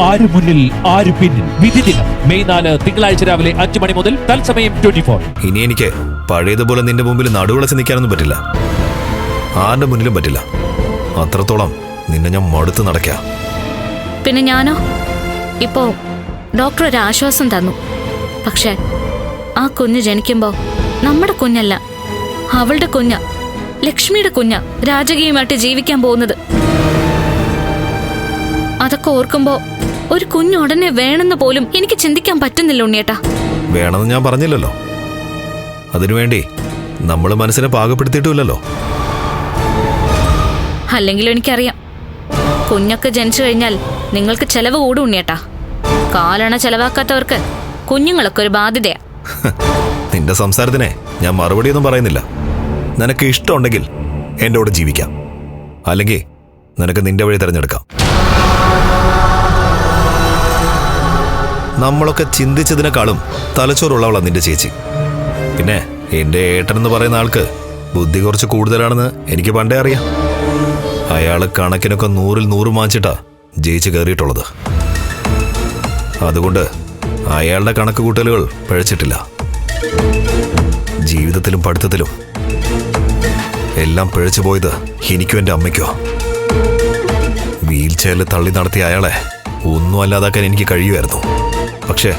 ആര് മുന്നിൽ ആര് പിന്നിൽ വിധി ദിനം മെയ് 4 തിങ്കളാഴ്ച രാവിലെ 5 മണി മുതൽ തത്സമയം 24. ഇനി എനിക്ക് പഴയതുപോലെ നിന്റെ മുമ്പിൽ നടുവിളച്ച് നിൽക്കാനൊന്നും പറ്റില്ല. ആരുടെ മുന്നിലും പറ്റില്ല. അത്രത്തോളം നിന്നെ ഞാൻ മടുത്ത് നടക്കുക. പിന്നെ ഞാനോ ഇപ്പോ ഡോക്ടർ ഒരു ആശ്വാസം തന്നു. പക്ഷെ ആ കുഞ്ഞ് ജനിക്കുമ്പോ നമ്മുടെ കുഞ്ഞല്ല, അവളുടെ കുഞ്ഞ, ലക്ഷ്മിയുടെ കുഞ്ഞ രാജകീയമായിട്ട് ജീവിക്കാൻ പോകുന്നത്. അതൊക്കെ ഓർക്കുമ്പോ ഒരു കുഞ്ഞ് ഉടനെ വേണമെന്ന് പോലും എനിക്ക് ചിന്തിക്കാൻ പറ്റുന്നില്ല ഉണ്ണിയേട്ടാ. വേണമെന്ന് ഞാൻ പറഞ്ഞില്ലല്ലോ. അതിനുവേണ്ടി നമ്മൾ മനസ്സിനെ പാകപ്പെടുത്തിയിട്ടുമില്ലല്ലോ. അല്ലെങ്കിലും എനിക്കറിയാം, കുഞ്ഞൊക്കെ ജനിച്ചു കഴിഞ്ഞാൽ നിങ്ങൾക്ക് ചെലവ് കൂടും ഉണ്ണിയേട്ടാ. കാലണ ചെലവാക്കാത്തവർക്ക് കുഞ്ഞുങ്ങളൊക്കെ ഒരു ബാധ്യതയാ. നിന്റെ സംസാരത്തിനെ ഞാൻ മറുപടിയൊന്നും പറയുന്നില്ല. നിനക്ക് ഇഷ്ടമുണ്ടെങ്കിൽ എൻ്റെ കൂടെ ജീവിക്കാം, അല്ലെങ്കിൽ നിനക്ക് നിന്റെ വഴി തിരഞ്ഞെടുക്കാം. നമ്മളൊക്കെ ചിന്തിച്ചതിനേക്കാളും തലച്ചോറുള്ളവളാണ് നിന്റെ ചേച്ചി. പിന്നെ എൻ്റെ ഏട്ടനെന്ന് പറയുന്ന ആൾക്ക് ബുദ്ധി കുറച്ച് കൂടുതലാണെന്ന് എനിക്ക് പണ്ടേ അറിയാം. അയാൾ കണക്കിനൊക്കെ 100-ൽ 100 വാങ്ങിച്ചിട്ടാ ജയിച്ച് കയറിയിട്ടുള്ളത്. അതുകൊണ്ട് അയാളുടെ കണക്ക് കൂട്ടലുകൾ പിഴച്ചിട്ടില്ല. ജീവിതത്തിലും പഠിത്തത്തിലും എല്ലാം പിഴച്ചു പോയത് എനിക്കും എൻ്റെ അമ്മയ്ക്കോ. വീൽ ചെയറിൽ തള്ളി നടത്തിയ അയാളെ ഒന്നും അല്ലാതാക്കാൻ എനിക്ക് കഴിയുമായിരുന്നു. പക്ഷേ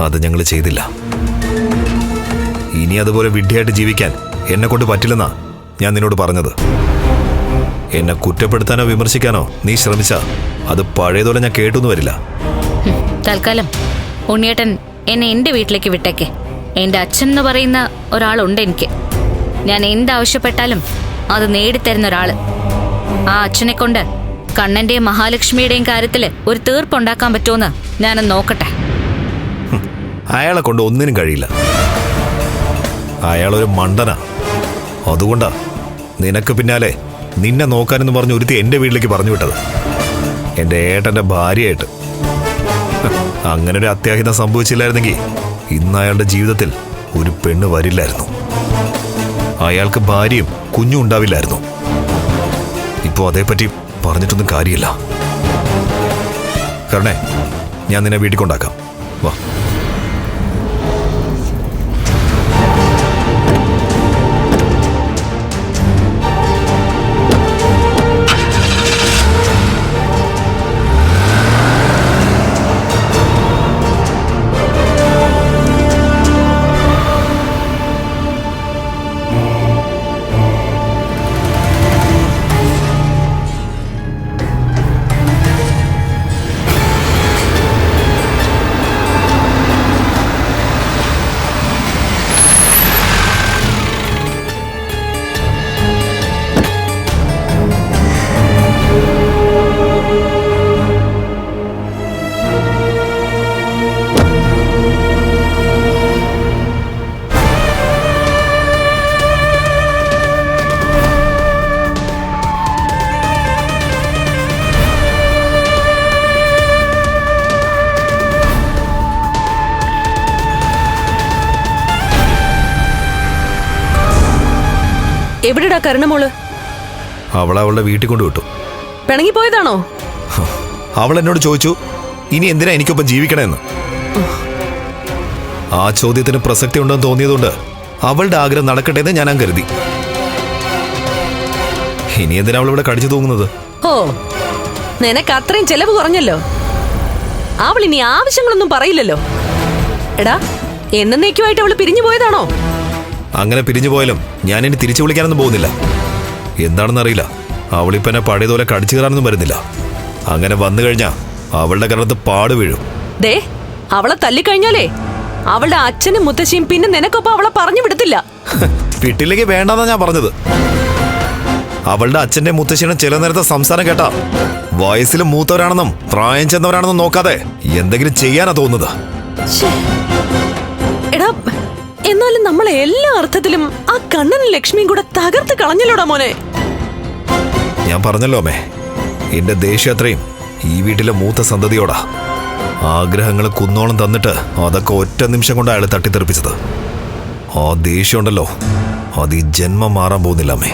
അത് ഞങ്ങൾ ചെയ്തില്ല. ഇനി അതുപോലെ വിഡ്ഢിയായിട്ട് ജീവിക്കാൻ എന്നെ കൊണ്ട് പറ്റില്ലെന്നാ ഞാൻ നിന്നോട് പറഞ്ഞത്. എന്നെ കുറ്റപ്പെടുത്താനോ വിമർശിക്കാനോ നീ ശ്രമിച്ചാ അത് പഴയതുപോലെ ഞാൻ കേട്ടൊന്നും വരില്ല. തൽക്കാലം ഉണ്ണിയേട്ടൻ എന്നെ എന്റെ വീട്ടിലേക്ക് വിട്ടേക്കെ. എന്റെ അച്ഛൻ എന്ന് പറയുന്ന ഒരാളുണ്ട് എനിക്ക്. ഞാൻ എന്താവശ്യപ്പെട്ടാലും അത് നേടിത്തരുന്ന ഒരാള്. ആ അച്ഛനെ കൊണ്ട് കണ്ണന്റെയും മഹാലക്ഷ്മിയുടെയും കാര്യത്തില് ഒരു തീർപ്പുണ്ടാക്കാൻ പറ്റുമെന്ന് ഞാനൊന്ന് നോക്കട്ടെ. അയാളെ കൊണ്ട് ഒന്നിനും കഴിയില്ല. അയാളൊരു മണ്ടനാ. അതുകൊണ്ടാ നിനക്ക് പിന്നാലെ നിന്നെ നോക്കാനെന്ന് പറഞ്ഞ് ഒരുത്തി എൻ്റെ വീട്ടിലേക്ക് പറഞ്ഞു വിട്ടത്, എൻ്റെ ഏട്ടൻ്റെ ഭാര്യയായിട്ട്. അങ്ങനെ ഒരു അത്യാഹിതം സംഭവിച്ചില്ലായിരുന്നെങ്കിൽ ഇന്ന് അയാളുടെ ജീവിതത്തിൽ ഒരു പെണ്ണ് വരില്ലായിരുന്നു. അയാൾക്ക് ഭാര്യയും കുഞ്ഞും ഉണ്ടാവില്ലായിരുന്നു. ഇപ്പോൾ അതേപ്പറ്റി പറഞ്ഞിട്ടൊന്നും കാര്യമില്ല. കരണേ, ഞാൻ നിന്നെ വീട്ടിൽ കൊണ്ടാക്കാം. വാ. എവിടെടാ കരുണമോള്? അവളുടെ വീട്ടിൽ കൊണ്ടുവിട്ടു. പിണങ്ങിപ്പോയതാണോ? അവൾ എന്നോട് ചോദിച്ചു, ഇനി എന്തിനാ എനിക്കൊപ്പം ജീവിക്കണമെന്ന്. ആ ചോദ്യത്തിന് പ്രസക്തി ഉണ്ടെന്ന് തോന്നിയതുകൊണ്ട് അവളുടെ ആഗ്രഹം നടക്കട്ടെ എന്ന് ഞാൻ കരുതി. ഇനി എന്തിനാ അവളിവിടെ കടിച്ചു തൂങ്ങുന്നത്? ഓ, നിനക്ക് അത്രയും ചെലവ് കുറഞ്ഞല്ലോ. അവൾ ഇനി ആവശ്യങ്ങളൊന്നും പറയില്ലല്ലോ. എടാ, എന്നേക്കുമായിട്ട് അവള് പിരിഞ്ഞു പോയതാണോ? അങ്ങനെ പിരിഞ്ഞു പോയാലും ഞാൻ ഇനി തിരിച്ചു വിളിക്കാനൊന്നും പോകുന്നില്ല. എന്താണെന്നറിയില്ല, അവളിപ്പം എന്നെ പഴയതുപോലെ കടിച്ചു കയറാനൊന്നും വരുന്നില്ല. അങ്ങനെ വന്നു കഴിഞ്ഞാ അവളുടെ കരണത്ത് പാട് വീഴും. ദേ, അവളെ തല്ലിക്കഴിഞ്ഞാലേ അവളുടെ അച്ഛനും മുത്തശ്ശിയും പിന്നെ നിനക്കൊപ്പം അവളെ പറഞ്ഞു വിടത്തില്ല. വീട്ടിലേക്ക് വേണ്ടെന്നാ ഞാൻ പറഞ്ഞത്. അവളുടെ അച്ഛന്റെ മുത്തശ്ശിയുടെ ചില നേരത്തെ സംസാരം കേട്ടാ വയസ്സിലും മൂത്തവരാണെന്നും പ്രായം ചെന്നവരാണെന്നും നോക്കാതെ എന്തെങ്കിലും ചെയ്യാനാ തോന്നുന്നത്. എടാ, എന്നാലും നമ്മളെ എല്ലാ അർത്ഥത്തിലും ആ കണ്ണനും ലക്ഷ്മിയും കൂടെ തകർത്ത് കളഞ്ഞല്ലോടാ മോനെ. ഞാൻ പറഞ്ഞല്ലോ അമ്മേ, എന്റെ ദേഷ്യം അത്രയും ഈ വീട്ടിലെ മൂത്ത സന്തതിയോടാ. ആഗ്രഹങ്ങൾ കുന്നോളം തന്നിട്ട് അതൊക്കെ ഒറ്റ നിമിഷം കൊണ്ട് അയാൾ തട്ടിത്തെറിപ്പിച്ചത്. ആ ദേഷ്യം ഉണ്ടല്ലോ, അത് ഈ ജന്മം മാറാൻ പോകുന്നില്ല അമ്മേ.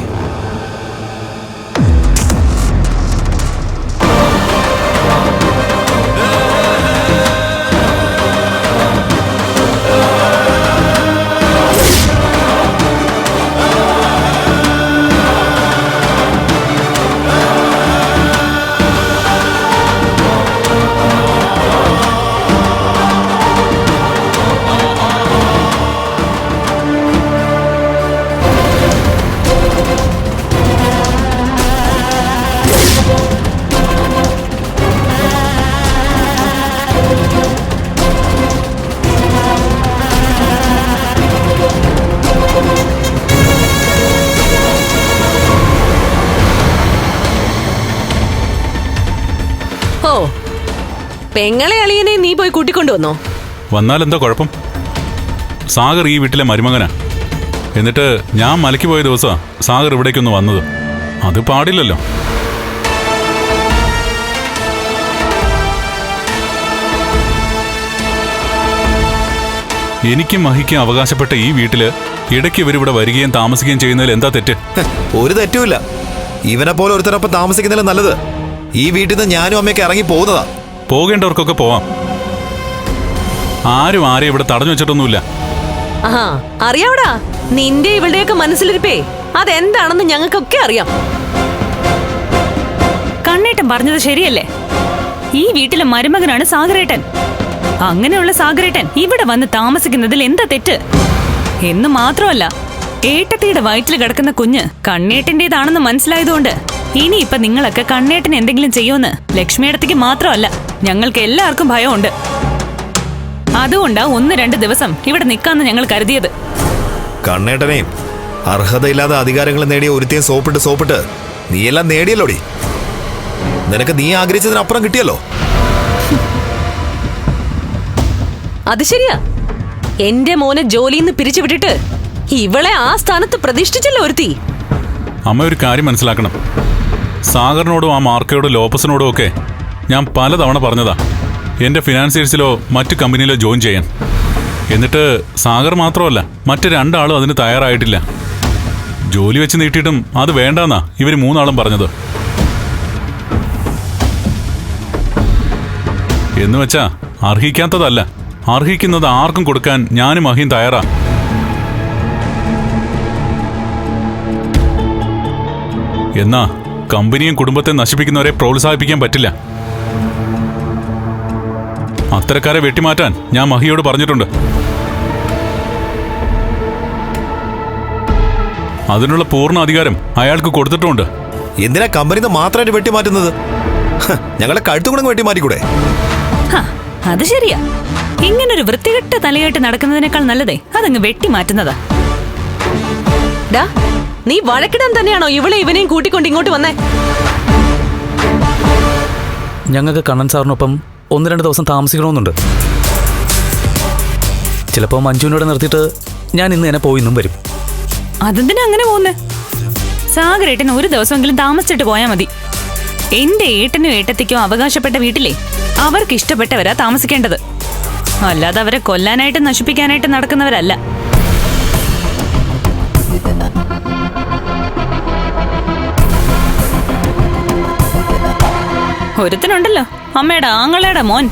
പെങ്ങളെ അളിയനെ നീ പോയി കൂട്ടിക്കൊണ്ടുവന്നോ? വന്നാൽ എന്താ കുഴപ്പം? സാഗർ ഈ വീട്ടിലെ മരുമകനാ. എന്നിട്ട് ഞാൻ മലയ്ക്ക് പോയ ദിവസമാ സാഗർ ഇവിടേക്കൊന്ന് വന്നത്. അത് പാടില്ലല്ലോ. എനിക്കും മഹിക്കും അവകാശപ്പെട്ട ഈ വീട്ടില് ഇടയ്ക്ക് ഇവരിവിടെ വരികയും താമസിക്കുകയും ചെയ്യുന്നതിൽ എന്താ തെറ്റ്? ഒരു തെറ്റുമില്ല. ഇവനെ പോലെ ഒരുത്തരൊപ്പം താമസിക്കുന്നതിലും നല്ലത് ഈ വീട്ടിൽ നിന്ന് ഞാനും അമ്മയൊക്കെ ഇറങ്ങി പോകുന്നതാ. പോകേണ്ടവർക്കൊക്കെ പോവാം. ആരും ആരെയും ഇവിടെ തടഞ്ഞു വെച്ചിട്ടൊന്നുമില്ല. ആഹാ, അറിയാവടാ, നിന്റെ ഇവളുടെയൊക്കെ മനസ്സിലിരിപ്പേ അതെന്താണെന്ന് ഞങ്ങൾക്കൊക്കെ അറിയാം. കണ്ണേട്ടൻ പറഞ്ഞത് ശരിയല്ലേ? ഈ വീട്ടിലെ മരുമകനാണ് സാഗരേട്ടൻ. അങ്ങനെയുള്ള സാഗരേട്ടൻ ഇവിടെ വന്ന് താമസിക്കുന്നതിൽ എന്താ തെറ്റ്? എന്ന് മാത്രമല്ല, ഏട്ടത്തിയുടെ വയറ്റിൽ കിടക്കുന്ന കുഞ്ഞ് കണ്ണേട്ടന്റേതാണെന്ന് മനസ്സിലായതുകൊണ്ട് ഇനിയിപ്പൊ നിങ്ങളൊക്കെ കണ്ണേട്ടൻ എന്തെങ്കിലും ചെയ്യുമെന്ന് ലക്ഷ്മിയടത്തേക്ക് മാത്രമല്ല ഞങ്ങൾക്ക് എല്ലാവർക്കും ഭയമുണ്ട്. അതുകൊണ്ടാ 1-2 ദിവസം ഇവിടെ നിൽക്കാന്ന് ഞങ്ങൾ കരുതിയത്. കണ്ണേട്ടനെയും അർഹതയില്ലാത്ത അധികാരങ്ങൾ നേടിയ ഒരുത്തേയും സോപ്പിട്ട് നീയെല്ലാം നേടിയല്ലോടി. നിനക്ക് നീ ആഗ്രഹിച്ചതിനപ്പുറം കിട്ടിയല്ലോ. അത് ശരിയാ. എന്റെ മോനെ ജോലിന്ന് പിരിച്ചുവിട്ടിട്ട് ഇവളെ ആ സ്ഥാനത്ത് പ്രതിഷ്ഠിച്ചല്ലോ ഒരുത്തി. അമ്മ ഒരു കാര്യം മനസ്സിലാക്കണം. സാഗറിനോടും ആ മാർക്കയോടും ലോപ്പസിനോടും ഒക്കെ ഞാൻ പലതവണ പറഞ്ഞതാ എന്റെ ഫിനാൻസിയേഴ്സിലോ മറ്റു കമ്പനിയിലോ ജോയിൻ ചെയ്യാൻ. എന്നിട്ട് സാഗർ മാത്രമല്ല, മറ്റ് 2 ആളും അതിന് തയ്യാറായിട്ടില്ല. ജോലി വെച്ച് നീട്ടിയിട്ടും അത് വേണ്ടെന്നാ ഇവർ 3 ആളും പറഞ്ഞത്. എന്നുവെച്ചാ അർഹിക്കാത്തതല്ല, അർഹിക്കുന്നത് ആർക്കും കൊടുക്കാൻ ഞാനും മഹിയും തയ്യാറാ. എന്നാ കമ്പനിയും കുടുംബത്തെ നശിപ്പിക്കുന്നവരെ പ്രോത്സാഹിപ്പിക്കാൻ പറ്റില്ല. അത്തരക്കാരെ വെട്ടിമാറ്റാൻ ഞാൻ മഹിയോട് പറഞ്ഞിട്ടുണ്ട്. അതിനുള്ള പൂർണ്ണ അധികാരം അയാൾക്ക് കൊടുത്തിട്ടുമുണ്ട്. എന്തിനാ കമ്പനിന്ന് മാത്രമായിട്ട് വെട്ടിമാറ്റുന്നത്? ഞങ്ങളെ കഴുത്തുകൂടെ വെട്ടിമാറ്റിക്കൂടെ? അത് ശരിയാ. ഇങ്ങനൊരു വൃത്തികെട്ട തലയായിട്ട് നടക്കുന്നതിനേക്കാൾ നല്ലതേ അതങ്ങ് വെട്ടിമാറ്റുന്നതാ. ഡാ, നീ വഴക്കിടാൻ തന്നെയാണോ ഇവളെ ഇവനെയും കൂട്ടിക്കൊണ്ട് ഇങ്ങോട്ട് വന്നേ? ഞങ്ങൾക്ക് കണ്ണൻ സാറിനൊപ്പം 1-2 ദിവസം താമസിക്കണമെന്നുണ്ട്. ചിലപ്പോ മഞ്ജുവിനോട് നിർത്തിയിട്ട് ഞാൻ ഇന്ന് തന്നെ പോയിന്നും വരും. അതെന്തിനാ അങ്ങനെ പോകുന്നേ? സാഗരേട്ടൻ ഒരു ദിവസമെങ്കിലും താമസിച്ചിട്ട് പോയാ മതി. എന്റെ ഏട്ടനും ഏട്ടത്തിക്കോ അവകാശപ്പെട്ട വീട്ടിലെ അവർക്ക് ഇഷ്ടപ്പെട്ടവരാ താമസിക്കേണ്ടത്. അല്ലാതെ അവരെ കൊല്ലാനായിട്ട് നശിപ്പിക്കാനായിട്ട് നടക്കുന്നവരല്ല. ഒരുത്തനുണ്ടല്ലോ, അമ്മയുടെ ആങ്ങളയുടെ മോൻ.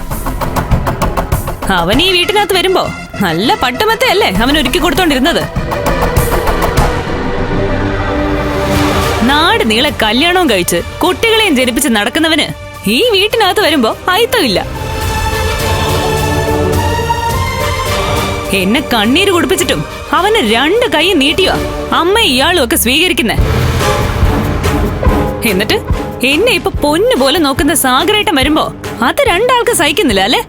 അവൻ ഈ വീട്ടിനകത്ത് വരുമ്പോ നല്ല പട്ടുമത്തയല്ലേ അവൻ ഒരുക്കി കൊടുത്തോണ്ടിരുന്നത്. നാട് നീളെ കല്യാണവും കഴിച്ച് കുട്ടികളെയും ജനിപ്പിച്ച് നടക്കുന്നവന് ഈ വീട്ടിനകത്ത് വരുമ്പോ അയിത്തമില്ല. എന്നെ കണ്ണീര് കുടിപ്പിച്ചിട്ടും അവന് 2 കൈ നീട്ടിയോ അമ്മ ഇയാളും ഒക്കെ സ്വീകരിക്കുന്നേ. എന്നിട്ട് എന്നെ ഇപ്പൊ പൊന്നു പോലെ നോക്കുന്ന സാഗരേട്ടൻ വരുമ്പോ അത് 2 ആൾക്ക് സഹിക്കുന്നില്ല അല്ലേ?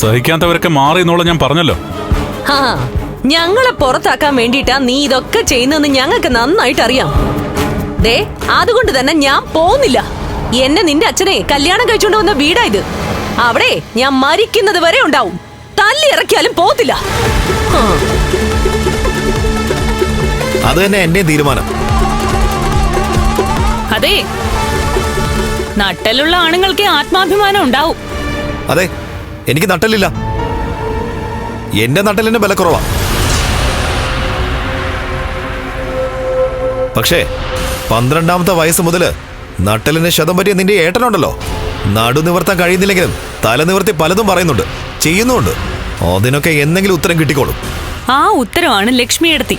സഹിക്കാത്തവരൊക്കെ മാറി എന്നുള്ള ഞാൻ പറഞ്ഞല്ലോ. ആ, ഞങ്ങളെ പുറത്താക്കാൻ വേണ്ടിട്ടാ നീ ഇതൊക്കെ ചെയ്യുന്നതെന്ന് ഞങ്ങൾക്ക് നന്നായിട്ട് അറിയാം. ദേ, അതുകൊണ്ട് തന്നെ ഞാൻ പോകുന്നില്ല. എന്നെ നിന്റെ അച്ഛനെ കല്യാണം കഴിച്ചോണ്ട് വന്ന വീടാ ഇത്. അവിടെ ഞാൻ മരിക്കുന്നത് വരെ ഉണ്ടാവും. തല്ലി ഇറക്കിയാലും പോകത്തില്ല. അത് തന്നെ എന്റെ തീരുമാനം. അതെ, നട്ടലുള്ള ആണുങ്ങൾക്ക് ആത്മാഭിമാനം ഉണ്ടാവും. അതെ, എനിക്ക് നട്ടലില്ല. എന്റെ നട്ടലിന് ബലക്കുറവാ. പക്ഷേ 12ാമത്തെ വയസ്സ് മുതല് നട്ടലിന് ക്ഷതം പറ്റിയ നിന്റെ ഏട്ടനുണ്ടല്ലോ, നടു നിവർത്താൻ കഴിയുന്നില്ലെങ്കിലും തല നിവർത്തി പലതും പറയുന്നുണ്ട്, ചെയ്യുന്നുണ്ട്. അതിനൊക്കെ എന്തെങ്കിലും ഉത്തരം കിട്ടിക്കോളും. ആ ഉത്തരവാണ് ലക്ഷ്മിയെടുത്തി.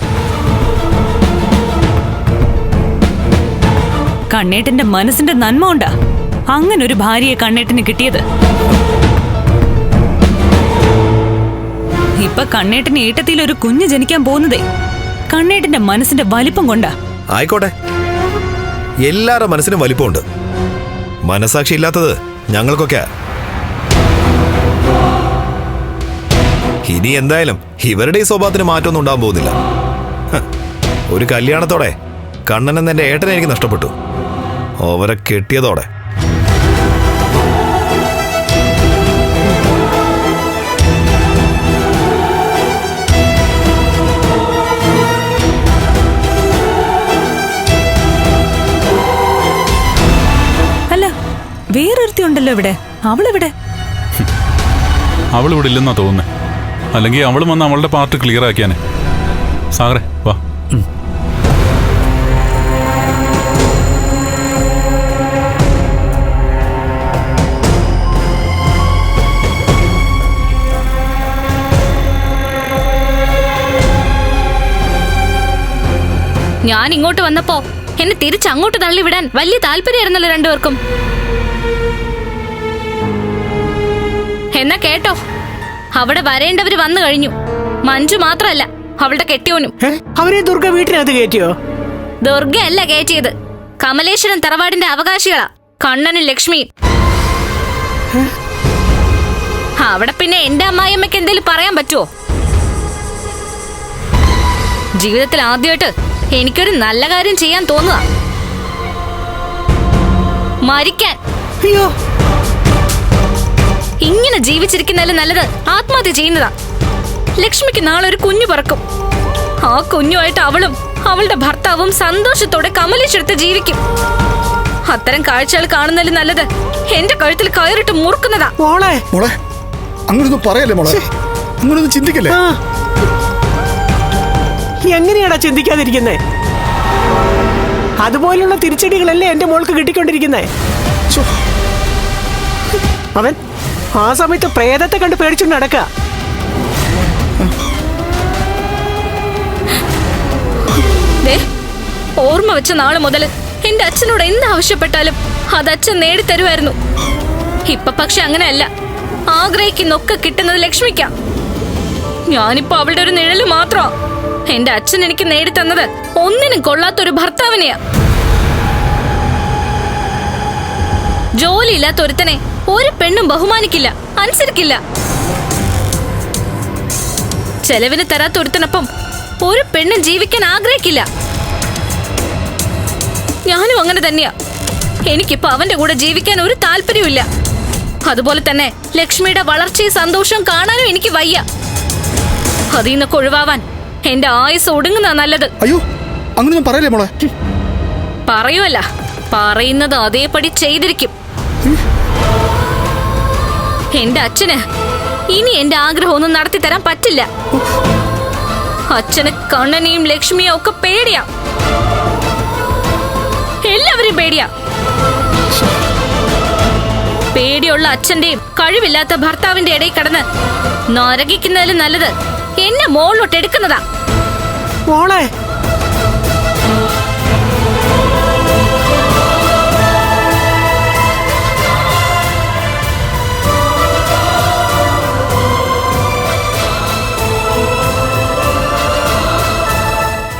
കണ്ണേട്ടന്റെ മനസ്സിന്റെ നന്മ കൊണ്ടാ അങ്ങനൊരു ഭാര്യയെ കണ്ണേട്ടന് കിട്ടിയത്. ഇപ്പൊ കണ്ണേട്ടന് ഏട്ടത്തിൽ ഒരു കുഞ്ഞ് ജനിക്കാൻ പോകുന്നതേ കണ്ണേട്ടന്റെ മനസ്സിന്റെ വലിപ്പം കൊണ്ടാ. ആയിക്കോട്ടെ, എല്ലാവരുടെ മനസ്സിനും വലിപ്പമുണ്ട്. മനസാക്ഷി ഇല്ലാത്തത് ഞങ്ങൾക്കൊക്കെ. ഇനി എന്തായാലും ഇവരുടെ ഈ സ്വഭാവത്തിന് മാറ്റമൊന്നും ഉണ്ടാകാൻ പോകുന്നില്ല. ഒരു കല്യാണത്തോടെ കണ്ണൻ എന്ന എന്റെ ഏട്ടനെ എനിക്ക് നഷ്ടപ്പെട്ടു. അവരെ കെട്ടിയതോടെ വേറൊരുത്തി ഉണ്ടല്ലോ ഇവിടെ, അവളെവിടെ? അവൾ ഇവിടെ ഇല്ലെന്നാ തോന്നുന്നേ. അല്ലെങ്കിൽ അവളും വന്ന് അവളുടെ പാർട്ട് ക്ലിയർ ആക്കിയാനെ. സാഗറെ വാ. ഞാൻ ഇങ്ങോട്ട് വന്നപ്പോ എന്നെ തിരിച്ചങ്ങോട്ട് തള്ളിവിടാൻ വലിയ താല്പര്യമായിരുന്നല്ലോ രണ്ടുപേർക്കും. എന്നാ കേട്ടോ, അവിടെ വരേണ്ടവര് വന്നു കഴിഞ്ഞു. മഞ്ജു മാത്രല്ല, അവളുടെ കെട്ടിയോനും. അവരെ ദുർഗ വീട്ടിനകത്ത് കയറ്റിയോ? ദുർഗയല്ല കയറ്റിയത്, കമലേശ്വരൻ തറവാടിന്റെ അവകാശികളാ, കണ്ണനും ലക്ഷ്മിയും. അവിടെ പിന്നെ എന്റെ അമ്മായിയമ്മയ്ക്ക് എന്തേലും പറയാൻ പറ്റുമോ? ജീവിതത്തിൽ ആദ്യമായിട്ട് എനിക്കൊരു നല്ല കാര്യം ചെയ്യാൻ തോന്നുക, മരിക്കാൻ. അയ്യോ, ഇങ്ങനെ ജീവിച്ചിരിക്കുന്നതിലും നല്ലത് ആത്മഹത്യ ചെയ്യുന്നതാ. ലക്ഷ്മിക്ക് നാളെ ഒരു കുഞ്ഞു പറക്കും. ആ കുഞ്ഞുമായിട്ട് അവളും അവളുടെ ഭർത്താവും സന്തോഷത്തോടെ കമലേശ്വരത്ത് ജീവിക്കും. അത്തരം കാഴ്ചകൾ കാണുന്നതിലും നല്ലത് എന്റെ കഴുത്തിൽ കയറിട്ട് മുറുക്കുന്നതാ. മോളെ മോളെ അങ്ങനൊന്നും പറയല്ലേ മോളെ, അങ്ങനൊന്നും ചിന്തിക്കല്ലേ. എങ്ങനെയാടാ ചിന്തിക്കാതിരിക്കുന്നേ? അതുപോലുള്ള തിരിച്ചടികളല്ലേ എന്റെ മോൾക്ക് കിട്ടിക്കൊണ്ടിരിക്കുന്നേ. അവൻ ആ സമയത്ത് പ്രേതത്തെ കണ്ട് പേടിച്ചുകൊണ്ട് നടക്ക. ഓർമ്മ വെച്ച നാള് മുതൽ എന്റെ അച്ഛനോട് എന്താവശ്യപ്പെട്ടാലും അത് അച്ഛൻ നേടിത്തരുമായിരുന്നു. ഇപ്പൊ പക്ഷെ അങ്ങനെയല്ല. ആഗ്രഹിക്കുന്നൊക്കെ കിട്ടുന്നത് ലക്ഷ്മിക്കാം. ഞാനിപ്പോ അവളുടെ ഒരു നിഴല് മാത്രമാ. എന്റെ അച്ഛൻ എനിക്ക് നേടിത്തന്നത് ഒന്നിനും കൊള്ളാത്തൊരു ഭർത്താവിനെയാ. ജോലിയില്ലാത്ത ഒരുത്തനെ ഒരു പെണ്ണും ബഹുമാനിക്കില്ല, അനുസരിക്കില്ല. ചെലവിന് തരാത്ത ഒരുത്തനൊപ്പം ഒരു പെണ്ണും ജീവിക്കാൻ ആഗ്രഹിക്കില്ല. ഞാനും അങ്ങനെ തന്നെയാ. എനിക്കിപ്പോ അവന്റെ കൂടെ ജീവിക്കാൻ ഒരു താല്പര്യമില്ല. അതുപോലെ തന്നെ ലക്ഷ്മിയുടെ വളർച്ചയും സന്തോഷവും കാണാനും എനിക്ക് വയ്യ. അതിൽ നിന്നൊക്കെ ഒഴിവാവാൻ എന്റെ ആയുസ് ഒടുങ്ങുന്ന നല്ലത്. അയ്യോ, അങ്ങനൊന്നും പറയല്ലേ മോളെ. പറയുമല്ല, പറയുന്നത് അതേപടി ചെയ്തിരിക്കും. എന്റെ അച്ഛന് ഇനി എന്റെ ആഗ്രഹം ഒന്നും നടത്തി തരാൻ പറ്റില്ല. അച്ഛന് കണ്ണനെയും ലക്ഷ്മിയും ഒക്കെ പേടിയാ. എല്ലാവരും പേടിയാ. പേടിയുള്ള അച്ഛന്റെയും കഴിവില്ലാത്ത ഭർത്താവിന്റെ ഇടയിൽ കടന്ന് നരകിക്കുന്നതിലും നല്ലത് എന്നെ മോളിലോട്ട് എടുക്കുന്നതാ. മോളെ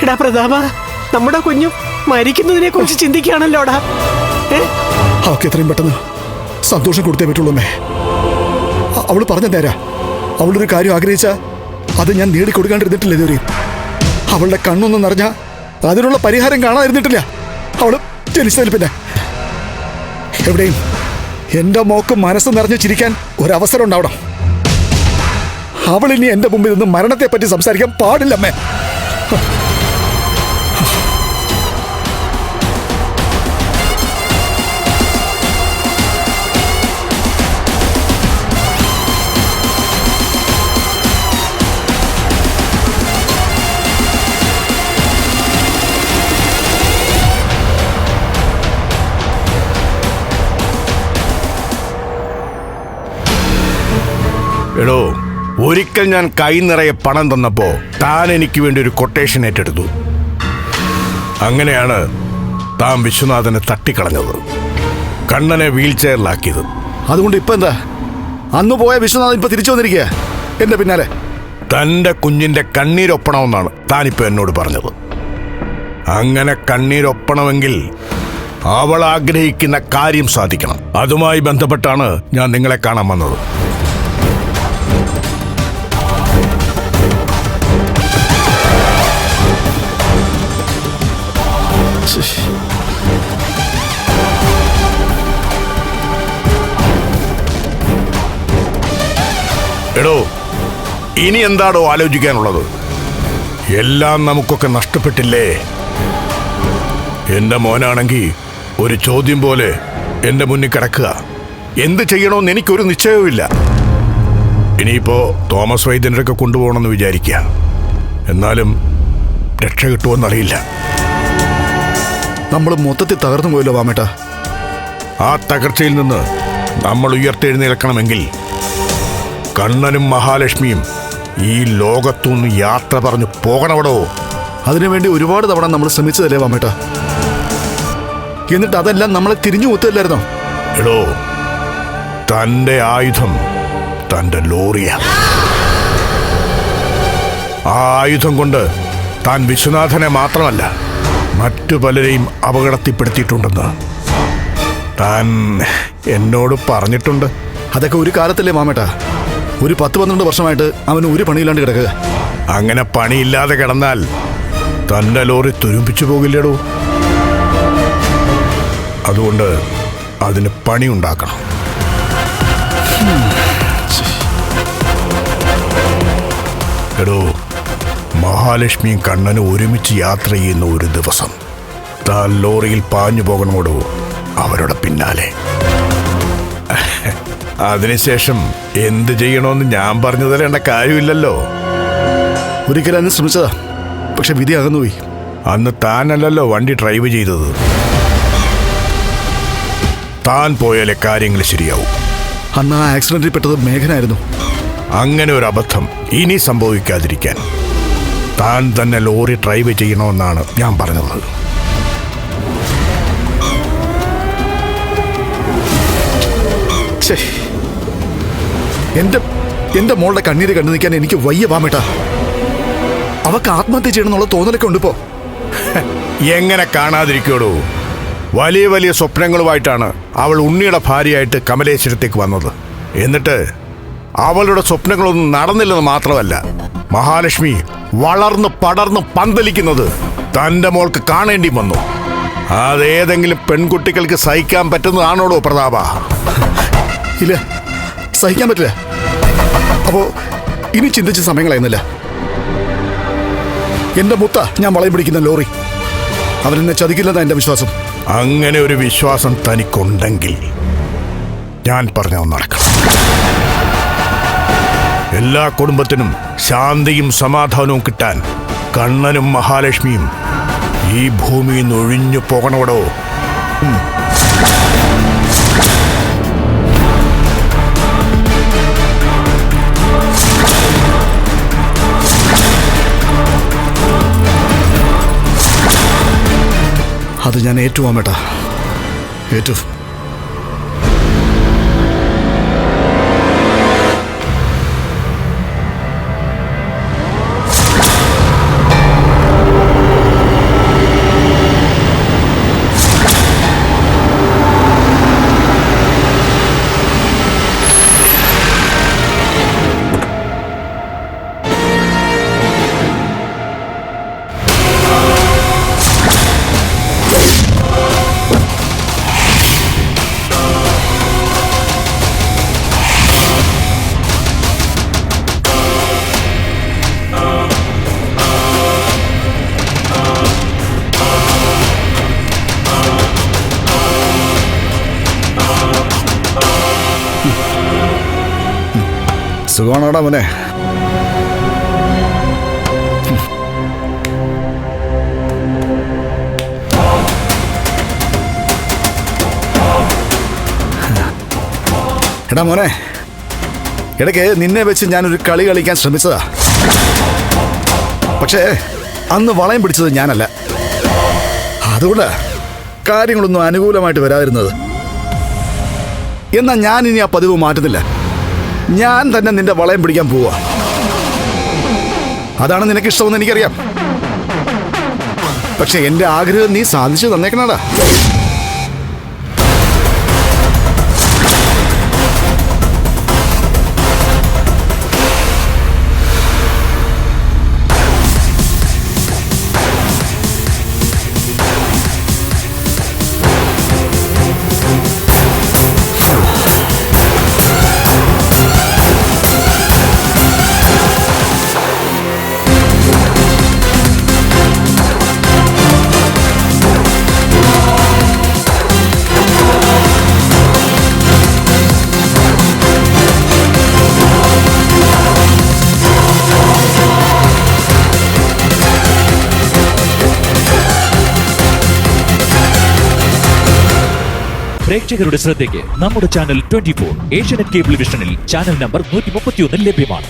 എടാ പ്രതാപ, നമ്മുടെ കുഞ്ഞു മരിക്കുന്നതിനെ കുറിച്ച് ചിന്തിക്കുകയാണല്ലോടാ. അവൾക്ക് എത്രയും പെട്ടെന്ന് സന്തോഷം കൊടുത്തേ പറ്റുള്ളൂ അമ്മേ. അവള് പറഞ്ഞ നേരാ. അവളൊരു കാര്യം ആഗ്രഹിച്ച അത് ഞാൻ നേടിക്കൊടുക്കാണ്ടിരുന്നിട്ടില്ല ഇതുവരെയും. അവളുടെ കണ്ണൊന്നും നിറഞ്ഞ അതിനുള്ള പരിഹാരം കാണാതിരുന്നിട്ടില്ല അവള് ജനിച്ചതിൽ. പിന്നെ എവിടെയും എന്റെ മോക്ക് മനസ്സ് നിറഞ്ഞു ചിരിക്കാൻ ഒരവസരം ഉണ്ടാവണം. അവളിനി എന്റെ മുമ്പിൽ നിന്ന് മരണത്തെ പറ്റി സംസാരിക്കാൻ പാടില്ലമ്മേ. എടോ, ഒരിക്കൽ ഞാൻ കൈ നിറയെ പണം തന്നപ്പോ താൻ എനിക്ക് വേണ്ടി ഒരു കൊട്ടേഷൻ ഏറ്റെടുത്തു. അങ്ങനെയാണ് താൻ വിശ്വനാഥനെ തട്ടിക്കളഞ്ഞത്, കണ്ണനെ വീൽ ചെയറിലാക്കിയത്. അതുകൊണ്ട് ഇപ്പൊ എന്താ? അന്ന് പോയ വിശ്വനാഥൻ ഇപ്പൊ തിരിച്ചു വന്നിരിക്കുക എന്റെ പിന്നാലെ. തന്റെ കുഞ്ഞിന്റെ കണ്ണീരൊപ്പണമെന്നാണ് താനിപ്പോ എന്നോട് പറഞ്ഞത്. അങ്ങനെ കണ്ണീരൊപ്പണമെങ്കിൽ അവൾ ആഗ്രഹിക്കുന്ന കാര്യം സാധിക്കണം. അതുമായി ബന്ധപ്പെട്ടാണ് ഞാൻ നിങ്ങളെ കാണാൻ വന്നത്. എടോ, ഇനി എന്താടോ ആലോചിക്കാനുള്ളത്? എല്ലാം നമുക്കൊക്കെ നഷ്ടപ്പെട്ടില്ലേ? എന്റെ മോനാണെങ്കിൽ ഒരു ചോദ്യം പോലെ എന്റെ മുന്നിൽ കിടക്കുക. എന്ത് ചെയ്യണമെന്ന് എനിക്കൊരു നിശ്ചയവുമില്ല. ഇനിയിപ്പോ തോമസ് വൈദ്യനൊക്കെ കൊണ്ടുപോകണമെന്ന് വിചാരിക്കുക. എന്നാലും രക്ഷ കിട്ടുമെന്നറിയില്ല. നമ്മൾ മൊത്തത്തിൽ തകർന്നു പോയല്ലോ വാമേട്ട. ആ തകർച്ചയിൽ നിന്ന് നമ്മൾ ഉയർത്തെഴുന്നേൽക്കണമെങ്കിൽ കണ്ണനും മഹാലക്ഷ്മിയും ഈ ലോകത്തുനിന്ന് യാത്ര പറഞ്ഞു പോകണവടോ. അതിനുവേണ്ടി ഒരുപാട് തവണ നമ്മൾ ശ്രമിച്ചതല്ലേ വാമേട്ട. എന്നിട്ട് അതെല്ലാം നമ്മളെ തിരിഞ്ഞു കുത്തല്ലായിരുന്നോ? എടോ, തന്റെ ആയുധം തന്റെ ലോറിയാ. ആ ആയുധം കൊണ്ട് താൻ വിശ്വനാഥനെ മാത്രമല്ല മറ്റു പലരെയും അപകടത്തിൽപ്പെടുത്തിയിട്ടുണ്ടെന്ന് താൻ എന്നോട് പറഞ്ഞിട്ടുണ്ട്. അതൊക്കെ ഒരു കാലത്തല്ലേ മാമേട്ട. ഒരു 10-12 വർഷമായിട്ട് അവന് ഒരു പണിയില്ലാണ്ട് കിടക്കുക. അങ്ങനെ പണിയില്ലാതെ കിടന്നാൽ തന്റെ ലോറി തുരുമ്പിച്ചു പോകില്ലടോ. അതുകൊണ്ട് അതിന് പണി ഉണ്ടാക്കണം. എടോ, മഹാലക്ഷ്മിയും കണ്ണനും ഒരുമിച്ച് യാത്ര ചെയ്യുന്ന ഒരു ദിവസം താൻ ലോറിയിൽ പാഞ്ഞു പോകണമോടോ അവരുടെ പിന്നാലെ. അതിനുശേഷം എന്ത് ചെയ്യണമെന്ന് ഞാൻ പറഞ്ഞു തരേണ്ട കാര്യമില്ലല്ലോ. ഒരിക്കലും അതിന് ശ്രമിച്ചതാ, പക്ഷെ വിധി അകന്നുപോയി. അന്ന് താനല്ലല്ലോ വണ്ടി ഡ്രൈവ് ചെയ്തത്. താൻ പോയാലേ കാര്യങ്ങൾ ശരിയാവും. അന്ന് ആ ആക്സിഡന്റിൽ പെട്ടത് മേഘനായിരുന്നു. അങ്ങനെ ഒരു അബദ്ധം ഇനി സംഭവിക്കാതിരിക്കാൻ താൻ തന്നെ ലോറി ഡ്രൈവ് ചെയ്യണമെന്നാണ് ഞാൻ പറഞ്ഞത്. എന്റെ മോളുടെ കണ്ണീര് കണ്ടു നിൽക്കാൻ എനിക്ക് വയ്യ വാമേട്ട. അവക്ക് ആത്മഹത്യ ചെയ്യണമെന്നുള്ള തോന്നലൊക്കെ ഉണ്ട് ഇപ്പോ. എങ്ങനെ കാണാതിരിക്കോടൂ? വലിയ വലിയ സ്വപ്നങ്ങളുമായിട്ടാണ് അവൾ ഉണ്ണിയുടെ ഭാര്യയായിട്ട് കമലേശ്വരത്തേക്ക് വന്നത്. എന്നിട്ട് അവളുടെ സ്വപ്നങ്ങളൊന്നും നടന്നില്ലെന്ന് മാത്രമല്ല, മഹാലക്ഷ്മി വളർന്ന് പടർന്ന് പന്തലിക്കുന്നത് തൻ്റെ മോൾക്ക് കാണേണ്ടി വന്നു. അതേതെങ്കിലും പെൺകുട്ടികൾക്ക് സഹിക്കാൻ പറ്റുന്നതാണോടോ പ്രതാപ? ഇല്ല, സഹിക്കാൻ പറ്റില്ല. അപ്പോ ഇനി ചിന്തിച്ച സമയങ്ങളായിരുന്നില്ല. എന്റെ മുത്ത ഞാൻ വളയം പിടിക്കുന്ന ലോറി അവരെന്നെ ചതിക്കില്ലെന്നാ എന്റെ വിശ്വാസം. അങ്ങനെ ഒരു വിശ്വാസം തനിക്കുണ്ടെങ്കിൽ ഞാൻ പറഞ്ഞ നടക്കണം. എല്ലാ കുടുംബത്തിനും ശാന്തിയും സമാധാനവും കിട്ടാൻ കണ്ണനും മഹാലക്ഷ്മിയും ഈ ഭൂമിയിൽ നിന്ന് ഒഴിഞ്ഞു പോകണവടോ. അത് ഞാൻ ഏറ്റുവാമേട്ടാ, ഏറ്റു. സുഖമാണോടാ മോനെ? എടാ മോനെ, ഇടയ്ക്ക് നിന്നെ വെച്ച് ഞാനൊരു കളി കളിക്കാൻ ശ്രമിച്ചതാ. പക്ഷേ അന്ന് വളയം പിടിച്ചത് ഞാനല്ല. അതുകൊണ്ട് കാര്യങ്ങളൊന്നും അനുകൂലമായിട്ട് വരാതിരുന്നത്. എന്നാൽ ഞാൻ ഇനി ആ പതിവ് മാറ്റുന്നില്ല. ഞാൻ തന്നെ നിന്റെ വളയം പിടിക്കാൻ പോവാ. അതാണ് നിനക്ക് ഇഷ്ടമെന്ന് എനിക്കറിയാം. പക്ഷെ എന്റെ ആഗ്രഹം നീ സാധിച്ചു തന്നേക്കണടാ. പ്രേക്ഷകരുടെ ശ്രദ്ധയ്ക്ക് നമ്മുടെ ചാനൽ 24 ഏഷ്യാനെറ്റ് കേബിൾ വിഷനിൽ ചാനൽ നമ്പർ 131 ലഭ്യമാണ്.